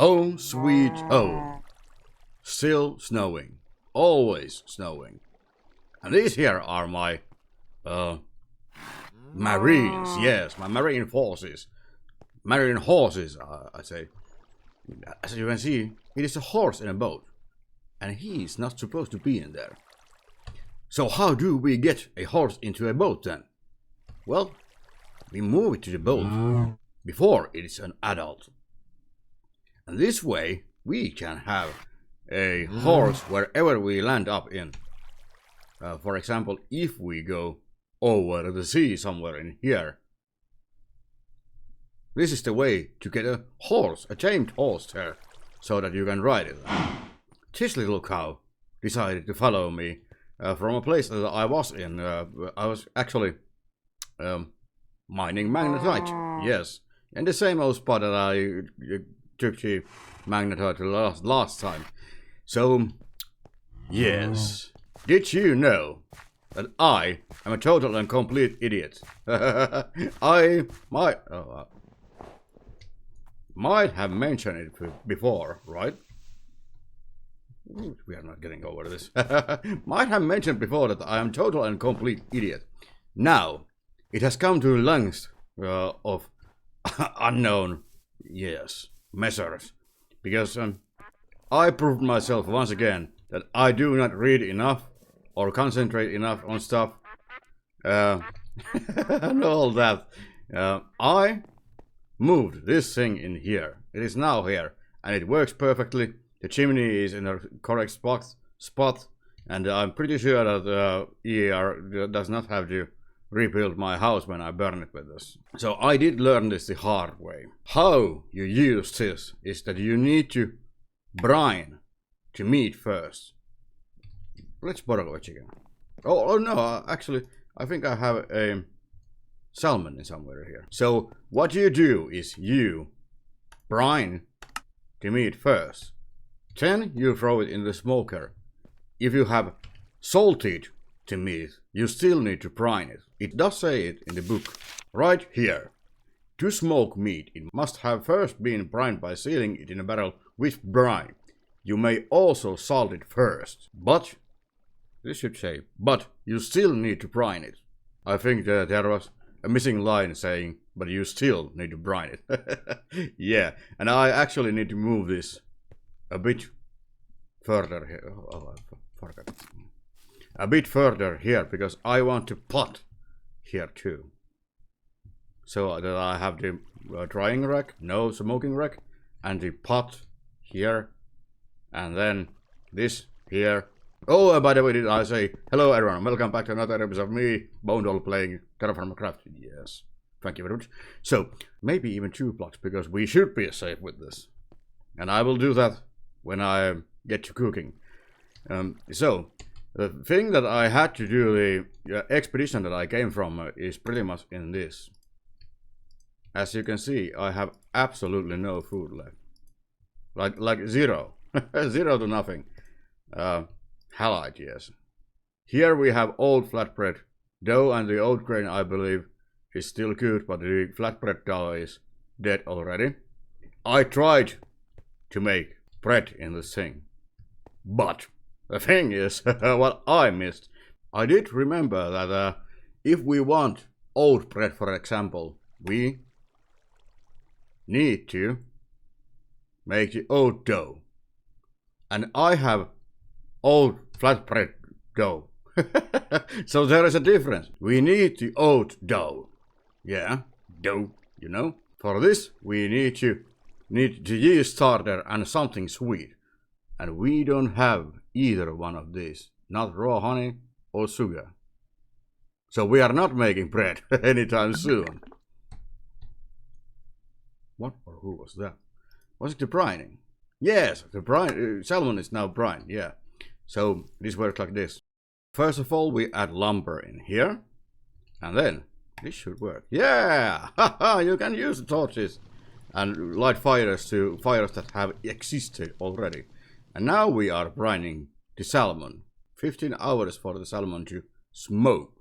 Home sweet home. Still snowing. Always snowing. And these here are my marines. Yes, my marine forces. Marine horses, I say. As you can see, it is a horse in a boat. And he is not supposed to be in there. So how do we get a horse into a boat then? Well, we move it to the boat before it is an adult. And this way we can have a horse wherever we land up in. For example, if we go over the sea somewhere in here. This is the way to get a horse, a tamed horse there, so that you can ride it. This little cow decided to follow me from a place that I was in. I was actually mining magnetite, yes. In the same old spot that I took the magnetite last time. So, yes. Did you know that I am a total and complete idiot? I might have mentioned it before, right? We are not getting over this. Might have mentioned before that I am total and complete idiot. Now, it has come to lengths of unknown, yes, measures. Because I proved myself once again that I do not read enough or concentrate enough on stuff and all that. I moved this thing in here. It is now here and it works perfectly. The chimney is in the correct spot, and I'm pretty sure that ER does not have to rebuild my house when I burn it with this. So I did learn this the hard way. How you use this is that you need to brine the meat first. Let's borrow a chicken. Oh no, actually, I think I have a salmon in somewhere here. So what you do is you brine the meat first. Then you throw it in the smoker. If you have salted the meat, you still need to brine it. It does say it in the book. Right here. To smoke meat, it must have first been brined by sealing it in a barrel with brine. You may also salt it first. But, this should say, but you still need to brine it. I think that there was a missing line saying, but you still need to brine it. Yeah, and I actually need to move this a bit further here. Oh, I forgot. A bit further here because I want to pot here too. So that I have the drying rack, no smoking rack, and the pot here, and then this here. Oh, by the way, did I say hello everyone? Welcome back to another episode of me, Bonedoll, playing Terrafirmacraft. Yes, thank you very much. So maybe even 2 blocks because we should be safe with this, and I will do that when I get to cooking. So, the thing that I had to do, the expedition that I came from, is pretty much in this. As you can see, I have absolutely no food left. Like zero. Zero to nothing. Halite, yes. Here we have old flatbread dough, and the oat grain, I believe, is still good, but the flatbread dough is dead already. I tried to make bread in this thing, but the thing is what I missed. I did remember that if we want oat bread, for example, we need to make the oat dough, and I have oat flatbread dough. So there is a difference. We need the oat dough. Yeah, dough, you know. For this we need the yeast starter and something sweet, and we don't have either one of these, not raw honey or sugar, so we are not making bread anytime soon. What or who was that? Was it the brining? Yes, the brine salmon is now brined. Yeah, so this works like this. First of all, we add lumber in here, and then this should work. Yeah, you can use the torches and light fires to fires that have existed already. And now we are brining the salmon. 15 hours for the salmon to smoke.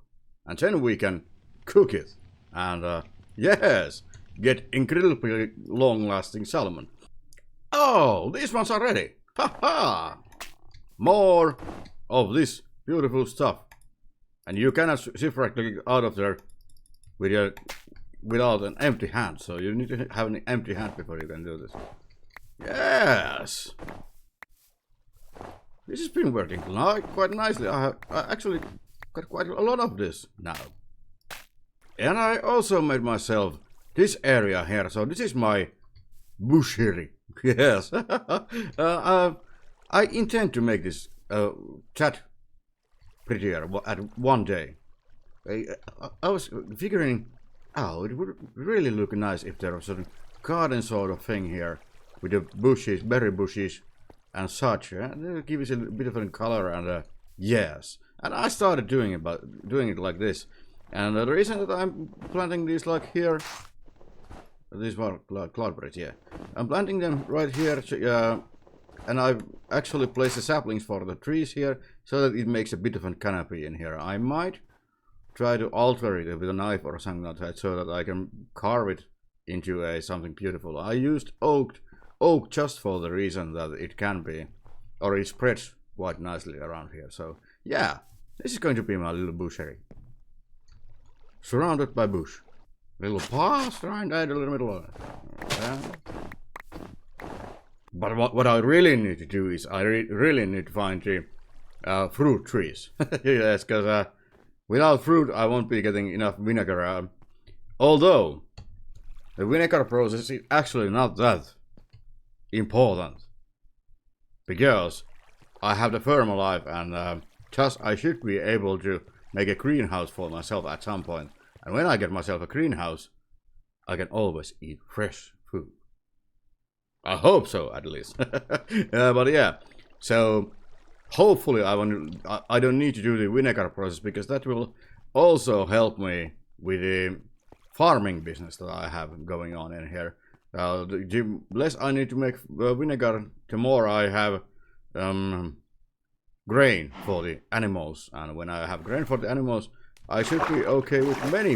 And then we can cook it. And yes, get incredibly long-lasting salmon. Oh, these ones are ready. Ha ha! More of this beautiful stuff. And you cannot shipwreck out of there without an empty hand. So you need to have an empty hand before you can do this. Yes! This has been working quite nicely. I actually got quite a lot of this now. And I also made myself this area here. So this is my bushery. Yes. I intend to make this chat prettier at one day. I was figuring out it would really look nice if there was a garden sort of thing here with the bushes, berry bushes and such. It'll give it a bit of a color and yes. And I started doing it like this. And the reason that I'm planting these like here, these were cloudberries, yeah. I'm planting them right here, and I've actually placed the saplings for the trees here, so that it makes a bit of a canopy in here. I might try to alter it with a knife or something like that, so that I can carve it into something beautiful. I used oak just for the reason that it can be, or it spreads quite nicely around here. So yeah, this is going to be my little bushery. Surrounded by bush. Little path right in the middle of it. Yeah. But what I really need to do is I really need to find the fruit trees. Yes, because without fruit I won't be getting enough vinegar. Although the vinegar process is actually not that important, because I have the Firmalife and just I should be able to make a greenhouse for myself at some point. And when I get myself a greenhouse, I can always eat fresh food. I hope so, at least. But yeah, so hopefully I don't need to do the vinegar process, because that will also help me with the farming business that I have going on in here. The less I need to make vinegar, the more I have grain for the animals. And when I have grain for the animals, I should be okay with many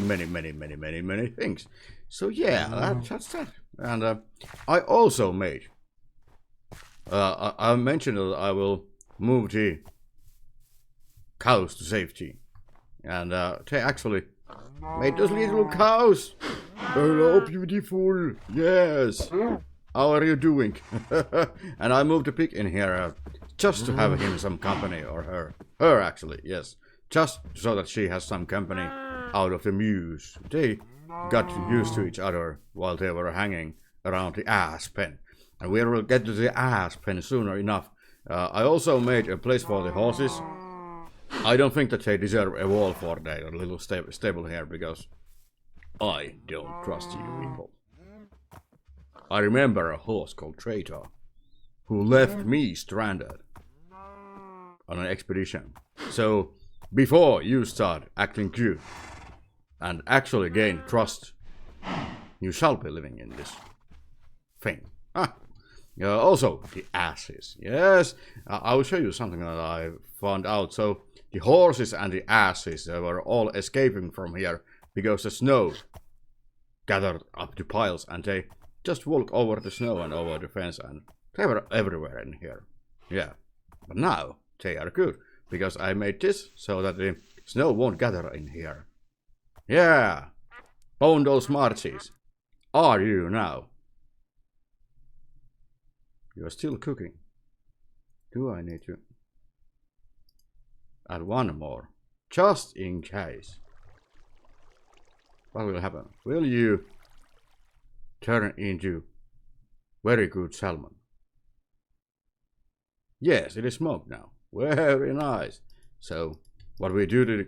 things. So yeah, that's that. And I also made, I mentioned that I will move the cows to safety. And they actually made those little cows. Hello, beautiful. Yes. How are you doing? And I moved the pig in here just to have him some company, or her. Her actually, yes. Just so that she has some company out of the mews. They got used to each other while they were hanging around the ass pen. And we will get to the ass pen sooner enough. I also made a place for the horses. I don't think that they deserve a wall for their little stable here, because I don't trust you people. I remember a horse called Traitor who left me stranded on an expedition. So before you start acting cute and actually gain trust, you shall be living in this thing. Also, the asses. Yes, I will show you something that I found out. So the horses and the asses were all escaping from here because the snow gathered up to piles, and they just walked over the snow and over the fence, and they were everywhere in here. Yeah, but now they are good, because I made this so that the snow won't gather in here. Yeah, Bondo Smarties. Are you now? You're still cooking. Do I need to add one more? Just in case. What will happen? Will you turn into very good salmon? Yes, it is smoked now. Very nice. So what we do to the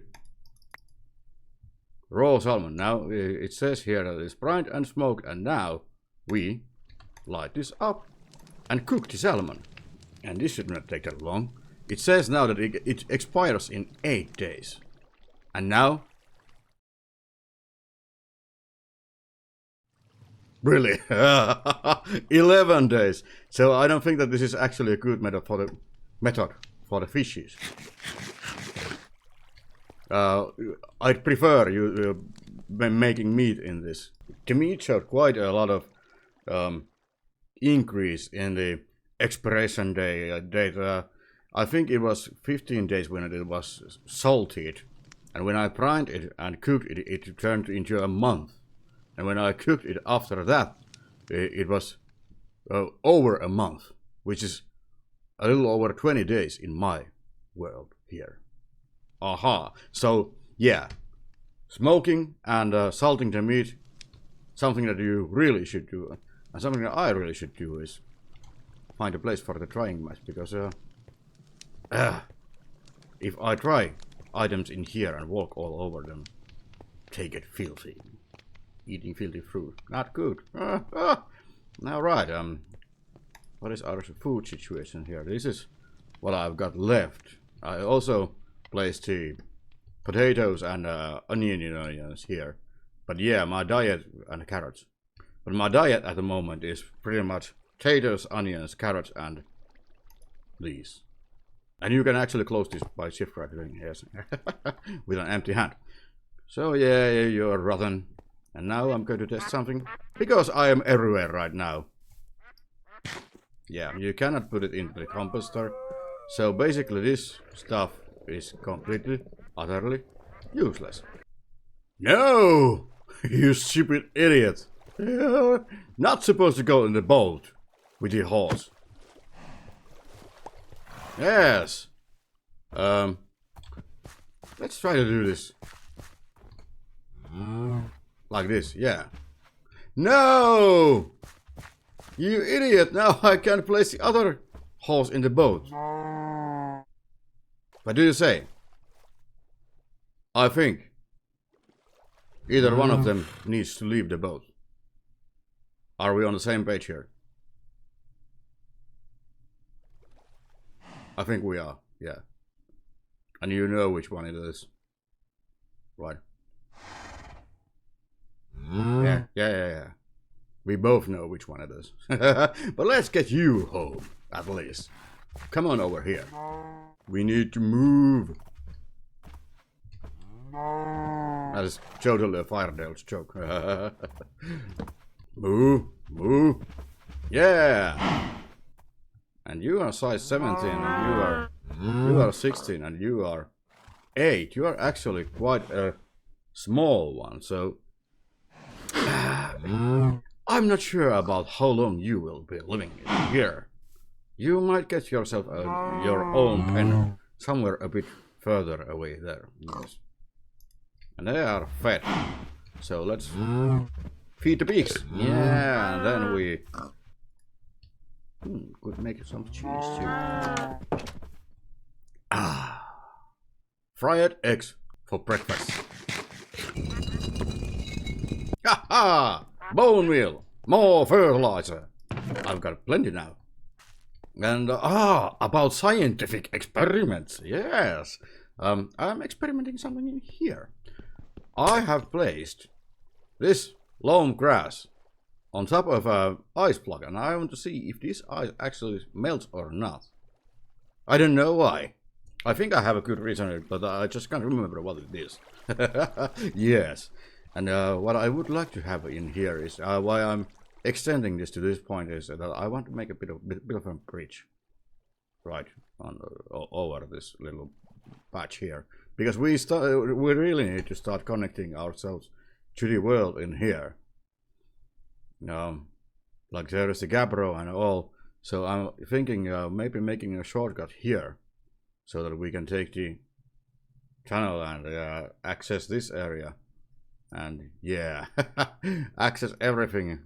raw salmon, now it says here that it's brined and smoked, and now we light this up and cook the salmon. And this should not take that long. It says now that it expires in 8 days. And now, really, 11 days. So I don't think that this is actually a good method for the fishes. I'd prefer you making meat in this. The meat showed quite a lot of increase in the expiration date. I think it was 15 days when it was salted. And when I brined it and cooked it, it turned into a month. And when I cooked it after that, it was over a month, which is a little over 20 days in my world here. Aha. So, yeah. Smoking and salting the meat, something that you really should do. And something that I really should do is find a place for the drying mat, because if I dry items in here and walk all over them, they get filthy. Eating filthy fruit, not good. Now right, what is our food situation here? This is what I've got left. I also placed the potatoes and onions here. But yeah, my diet, and carrots. But my diet at the moment is pretty much potatoes, onions, carrots, and these. And you can actually close this by shift right doing, yes, with an empty hand. So yeah, you're rotten. And now I'm going to test something, because I am everywhere right now. Yeah, you cannot put it into the composter. So basically this stuff is completely, utterly useless. No! You stupid idiot! You're not supposed to go in the boat with your horse. Yes! Let's try to do this. Like this, yeah. No! You idiot! Now I can't place the other horse in the boat. What do you say? I think either one of them needs to leave the boat. Are we on the same page here? I think we are, yeah. And you know which one it is. Right. Yeah. We both know which one it is. But let's get you home, at least. Come on over here. We need to move. That is totally a Firedale's joke. Move. Yeah. And you are size 17, and you are 16, and you are 8. You are actually quite a small one, so I'm not sure about how long you will be living here. You might get yourself your own pen somewhere a bit further away there. Yes. And they are fed. So let's feed the pigs. Yeah, and then we could make some cheese too. Fried eggs for breakfast. Ha! Bone meal, more fertilizer. I've got plenty now. And about scientific experiments. Yes, I'm experimenting something in here. I have placed this long grass on top of an ice block, and I want to see if this ice actually melts or not. I don't know why. I think I have a good reason, but I just can't remember what it is. Yes. And what I would like to have in here is why I'm extending this to this point is that I want to make a bit of a bridge, right, on over this little patch here, because we really need to start connecting ourselves to the world in here. Like there is the Gabbro and all, so I'm thinking maybe making a shortcut here, so that we can take the tunnel and access this area. And yeah, access everything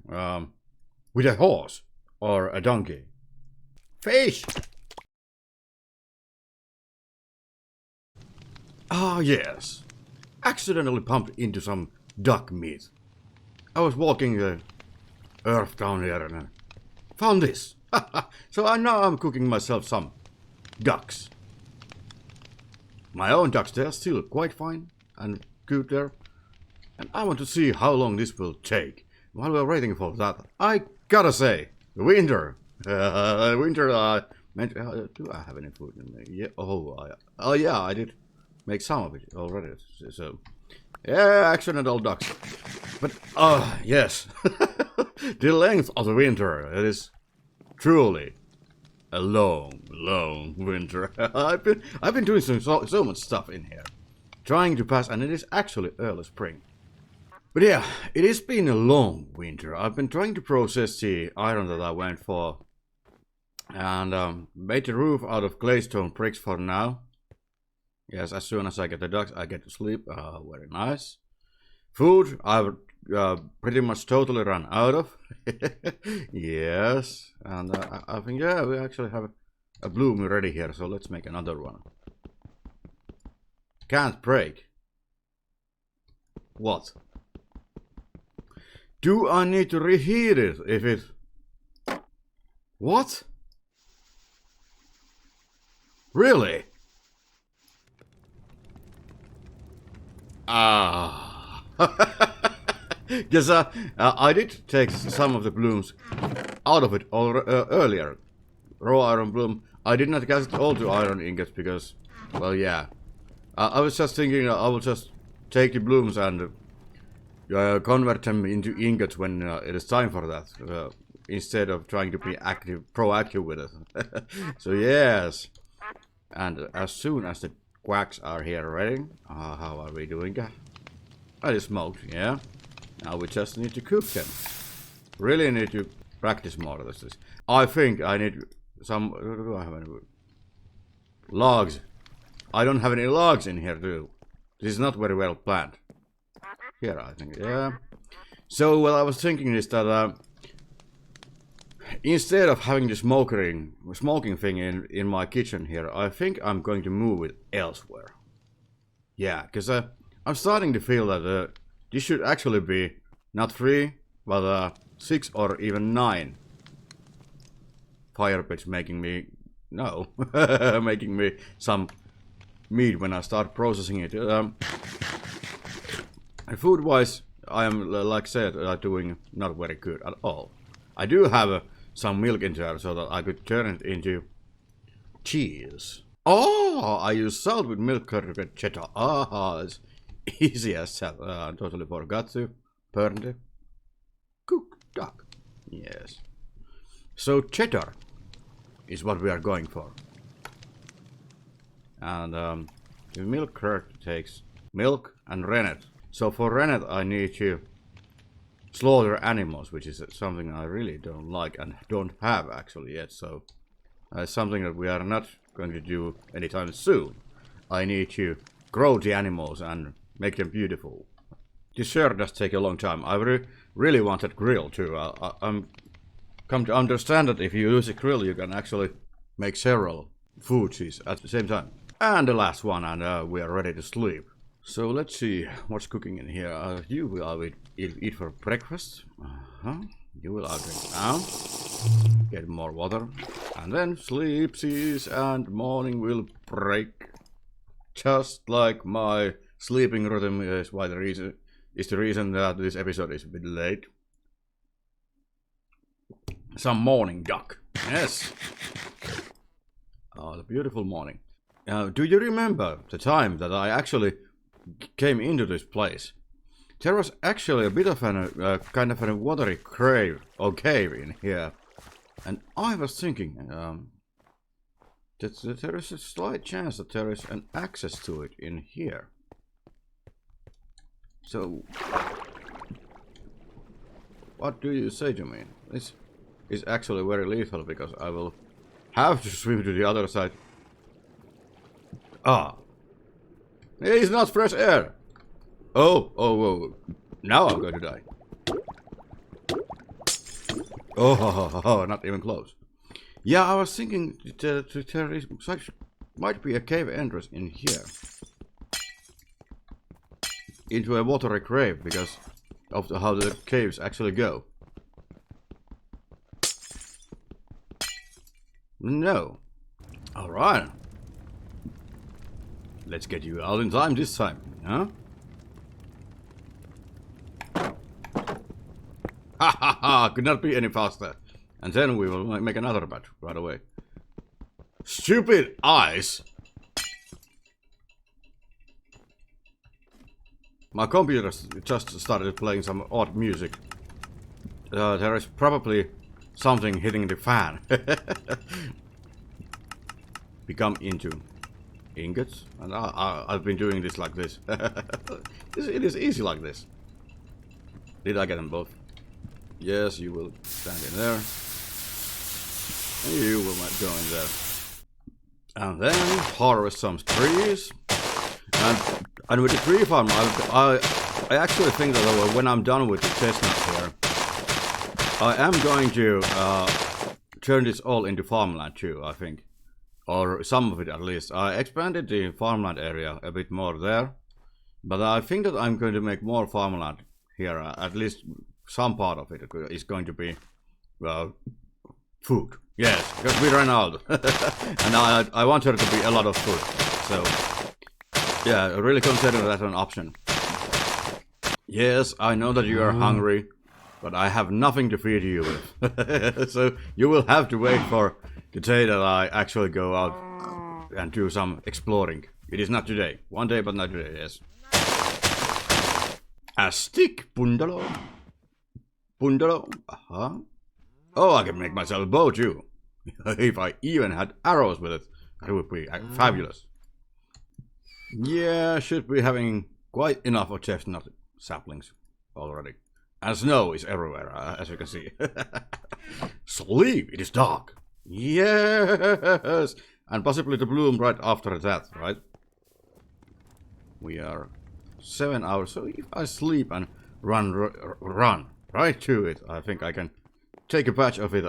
with a horse or a donkey. Fish! Ah, yes. Accidentally pumped into some duck meat. I was walking the earth down here and found this. So now I'm cooking myself some ducks. My own ducks, they're still quite fine and good there. And I want to see how long this will take. While we're waiting for that, I gotta say, winter. Do I have any food in there? Yeah. Yeah, I did make some of it already. So, yeah, accidental ducks. But, yes. The length of the winter, it is truly a long, long winter. I've been doing so much stuff in here, trying to pass, and it is actually early spring. But yeah, it has been a long winter. I've been trying to process the iron that I went for, and made the roof out of Gravestone bricks for now. Yes, as soon as I get the ducks, I get to sleep. Very nice. Food, I've pretty much totally run out of. Yes, and I think, yeah, we actually have a bloom ready here, so let's make another one. Can't break. What? Do I need to reheat it if it... What? Really? Ah. Because I did take some of the blooms out of it earlier. Raw iron bloom. I did not cast it all to iron ingots because, well, yeah. I was just thinking I will just take the blooms and convert them into ingots when it is time for that. Instead of trying to be proactive with it. So yes. And as soon as the quacks are here ready, how are we doing? I just smoked, yeah. Now we just need to cook them. Really need to practice more of this. I think I need some... Do I have any logs? I don't have any logs in here, too. This is not very well planned. Here, I think, yeah. So what I was thinking is that instead of having the smoking thing in my kitchen here, I think I'm going to move it elsewhere. Yeah, because I'm starting to feel that this should actually be not 3, but 6 or even 9 fire pits, making me some meat when I start processing it. Food wise, I am, like I said, doing not very good at all. I do have some milk in there so that I could turn it into cheese. Oh, I use salt with milk curd with cheddar. It's easy as that. I totally forgot to burn the cooked duck. Yes. So cheddar is what we are going for. And the milk curd takes milk and rennet. So for rennet I need to slaughter animals, which is something I really don't like and don't have actually yet. So it's something that we are not going to do anytime soon. I need to grow the animals and make them beautiful. This sure does take a long time. I really want that grill too. I'm come to understand that if you use a grill, you can actually make several foods at the same time. And the last one, and we are ready to sleep. So let's see what's cooking in here. You will eat for breakfast. You will drink now. Get more water. And then sleepsies and morning will break. Just like my sleeping rhythm is the reason that this episode is a bit late. Some morning duck. Yes. Oh, the beautiful morning. Do you remember the time that I actually came into this place? There was actually a bit of a kind of a watery cave in here, and I was thinking that there is a slight chance that there is an access to it in here. So, what do you say to me? This is actually very lethal because I will have to swim to the other side. Ah. It's not fresh air. Oh. Now I'm going to die. Oh, not even close. Yeah, I was thinking there might be a cave entrance in here. Into a watery grave because of how the caves actually go. No. Alright. Let's get you out in time this time, huh? Ha ha ha! Could not be any faster. And then we will make another batch right away. Stupid eyes! My computer just started playing some odd music. There is probably something hitting the fan. Become into ingots, and I've been doing this like this. It is easy like this. Did I get them both? Yes, you will stand in there. And you will not go in there. And then harvest some trees. And with the tree farm, I actually think that when I'm done with the chestnuts here, I am going to turn this all into farmland too, I think. Or some of it at least. I expanded the farmland area a bit more there. But I think that I'm going to make more farmland here. At least some part of it is going to be food. Yes, because we ran out. And I want there to be a lot of food. So, yeah, really consider that an option. Yes, I know that you are hungry, but I have nothing to feed you with. So, you will have to wait for the day that I actually go out and do some exploring. It is not today. One day, but not today, yes. A stick bundle. Bundle. Oh, I can make myself a bow too. If I even had arrows with it, that would be fabulous. Yeah, should be having quite enough of chestnut saplings already. And snow is everywhere, as you can see. Sleep, it is dark. Yes! And possibly to bloom right after that, right? We are 7 hours, so if I sleep and run right to it, I think I can take a batch of it,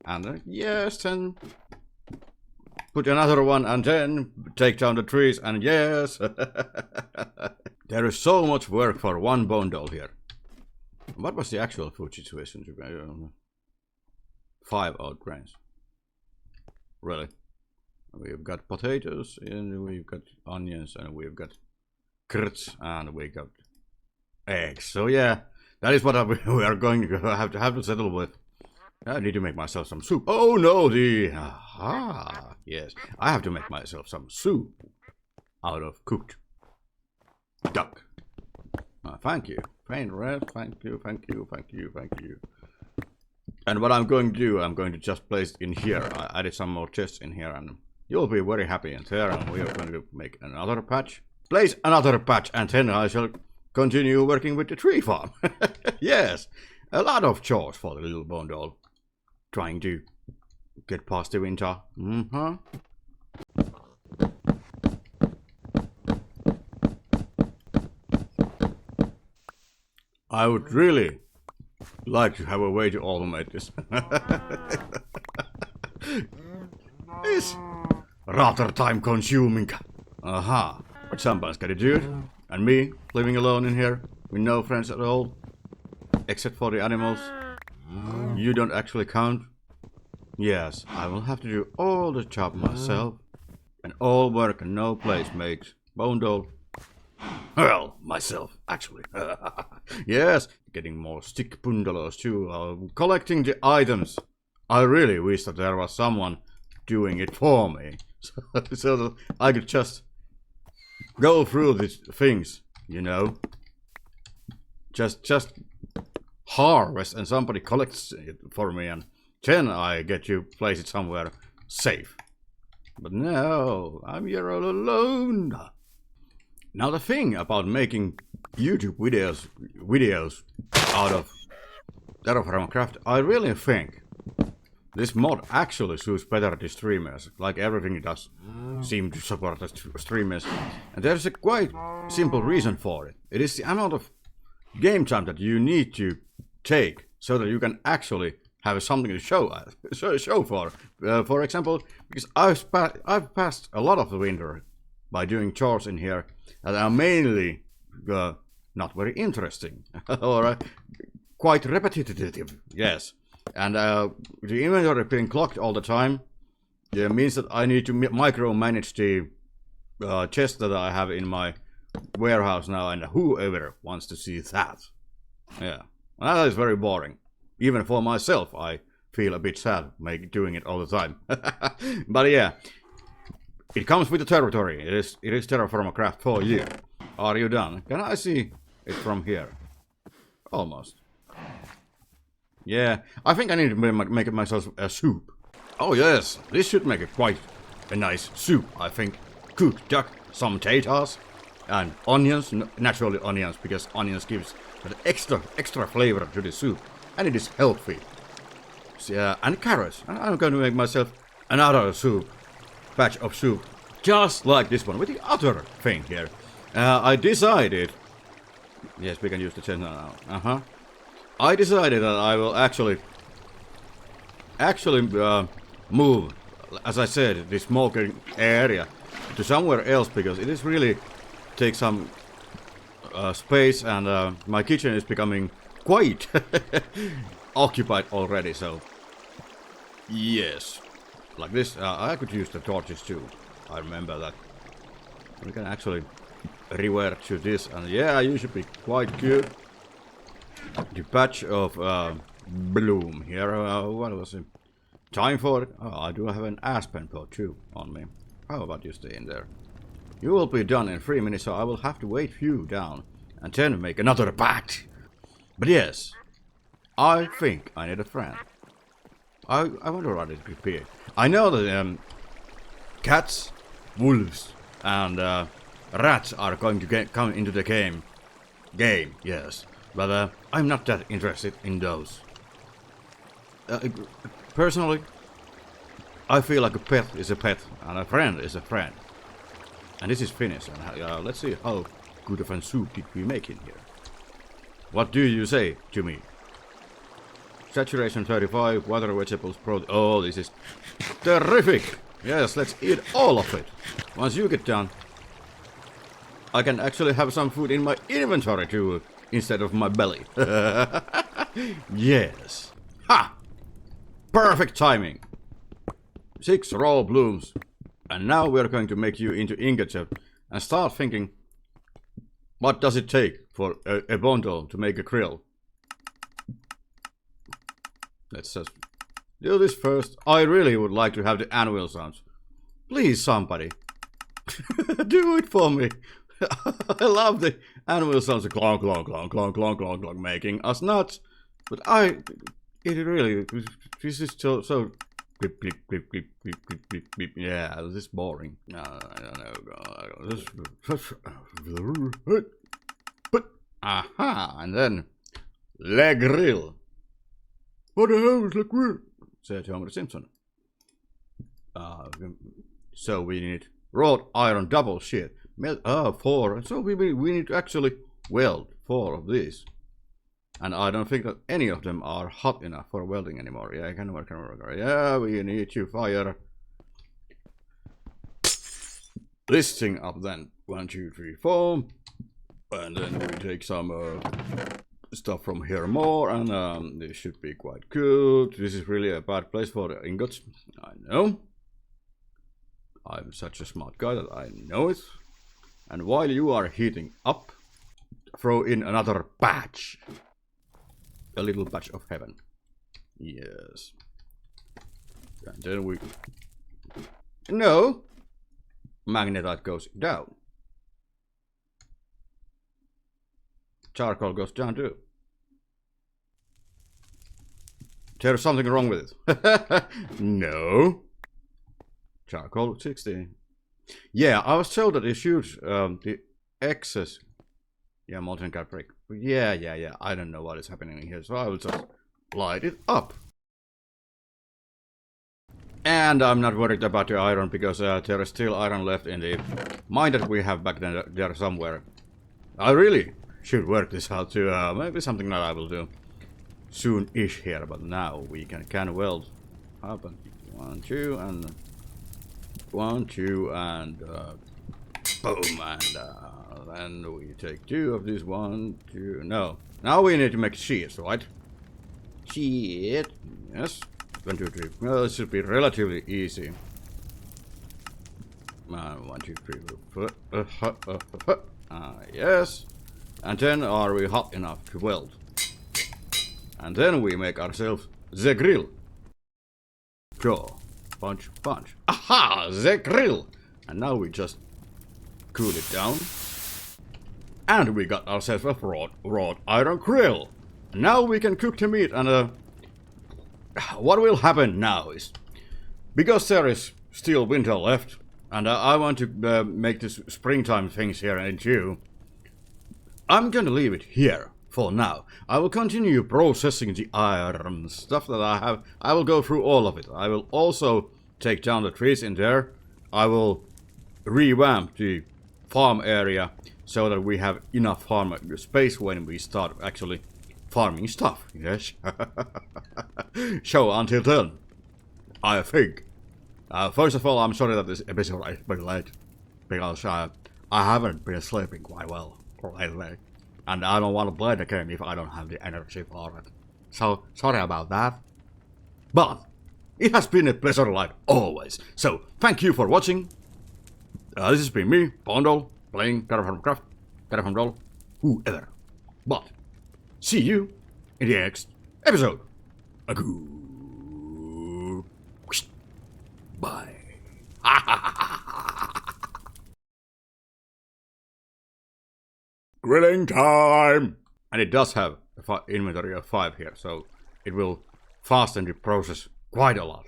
and yes, then put another one, and then take down the trees, and yes. There is so much work for one bone doll here. What was the actual food situation? 5 odd grains. Really? We've got potatoes, and we've got onions, and we've got carrots, and we got eggs. So yeah, that is what we are going to have to settle with. I need to make myself some soup. Oh no, yes, I have to make myself some soup out of cooked duck. Thank you, Pain Red. Thank you. And what I'm going to do, I'm going to just place it in here. I added some more chests in here, and you'll be very happy in there. And we are going to make another patch, place another patch, and then I shall continue working with the tree farm. Yes, a lot of chores for the little bone doll, trying to get past the winter. I would really like to have a way to automate this. It's rather time consuming. But somebody's gotta do it. And me, living alone in here, with no friends at all, except for the animals. You don't actually count. Yes, I will have to do all the job myself. And all work and no place makes bone doll. Well, myself, actually. Yes, getting more stick bundles too. Collecting the items. I really wish that there was someone doing it for me. So that I could just go through these things, you know. Just harvest and somebody collects it for me, and then I get to place it somewhere safe. But no, I'm here all alone. Now the thing about making YouTube videos out of Terrafirmacraft, I really think this mod actually suits better to streamers, like everything it does seem to support the streamers. And there's a quite simple reason for it. It is the amount of game time that you need to take so that you can actually have something to show for. For example, because I've passed a lot of the winter by doing chores in here that are mainly not very interesting or quite repetitive. Yes, and the inventory being clocked all the time means that I need to micromanage the chest that I have in my warehouse now, and whoever wants to see that. Yeah, well, that is very boring. Even for myself, I feel a bit sad doing it all the time. But yeah, it comes with the territory. It is Terrafirmacraft for you. Are you done? Can I see it from here? Almost. Yeah, I think I need to make myself a soup. Oh yes, this should make it quite a nice soup, I think. Cooked duck, some potatoes, and onions, naturally onions, because onions gives an extra flavor to the soup, and it is healthy. So, yeah, and carrots. And I'm going to make myself another soup, batch of soup, just like this one, with the other thing here. I decided, yes, we can use the channel now. I decided that I will actually move, as I said, this smoking area to somewhere else, because it is really takes some space, and my kitchen is becoming quite occupied already. So yes, like this. I could use the torches too. I remember that. We can actually revert to this, and yeah, you should be quite good. The patch of bloom here. What was it? Time for it. Oh, I do have an aspen pot too on me. How about you stay in there? You will be done in 3 minutes, so I will have to wait you down and then make another batch. But yes, I think I need a friend. I wonder what it could be. I know that cats, wolves, and rats are going to come into the game. Yes. But I'm not that interested in those. Personally, I feel like a pet is a pet and a friend is a friend. And this is finished. And let's see how good of a soup did we make in here. What do you say to me? Saturation 35, water, vegetables, protein. Oh, this is terrific! Yes, let's eat all of it. Once you get done, I can actually have some food in my inventory too, instead of my belly. Yes. Ha! Perfect timing. 6 raw blooms. And now we're going to make you into ingots and start thinking, what does it take for a bundle to make a grill? Let's just do this first. I really would like to have the anvil sounds. Please, somebody. Do it for me. I love the anvil sounds. Clonk, clonk, clonk, clonk, clonk, clonk, clonk, making us nuts. But it really, this is so clip, clip, clip, clip, clip, clip, clip, clip. Yeah, this is boring. No, I don't know. Aha, and then le grill. What the hell is le grill? Said Homer Simpson. So we need wrought iron double sheet. 4. So we need to actually weld 4 of these. And I don't think that any of them are hot enough for welding anymore. Yeah, I can work. Yeah, we need to fire this thing up then. 1, 2, 3, 4. And then we take some stuff from here more. And this should be quite good. This is really a bad place for the ingots. I know. I'm such a smart guy that I know it. And while you are heating up, throw in another batch. A little batch of heaven. Yes. And then we... No! Magnetite goes down. Charcoal goes down too. There's something wrong with it. No. Charcoal 16. Yeah, I was told that it shoots the excess. Yeah, molten cat break. Yeah. I don't know what is happening here, so I will just light it up. And I'm not worried about the iron, because there is still iron left in the mine that we have back there somewhere. I really should work this out too. Maybe something that I will do soon-ish here, but now we can weld up. 1, 2, and 1, 2, and boom, and then we take 2 of these. 1, 2. No, now we need to make sheets, right? Sheet. Yes. 1, 2, 3. Well, this should be relatively easy. 1, 2, 3. Yes. And then are we hot enough to weld? And then we make ourselves the grill. Draw. Punch, punch. Aha! The grill! And now we just cool it down. And we got ourselves a wrought iron grill. And now we can cook the meat, and what will happen now is, because there is still winter left, and I want to make this springtime things here in June, I'm gonna leave it here for now. I will continue processing the iron stuff that I have. I will go through all of it. I will also take down the trees in there. I will revamp the farm area so that we have enough farm space when we start actually farming stuff. Yes. So until then, I think. First of all, I'm sorry that this episode is very late because I haven't been sleeping quite well lately. And I don't want to play the game if I don't have the energy for it. So, sorry about that. But, it has been a pleasure like always. So, thank you for watching. This has been me, Bondol, playing Terrafirmacraft, Terrafirmadoll, whoever. But, see you in the next episode. Agoo. Bye. Grilling time! And it does have an inventory of 5 here, so it will fasten the process quite a lot.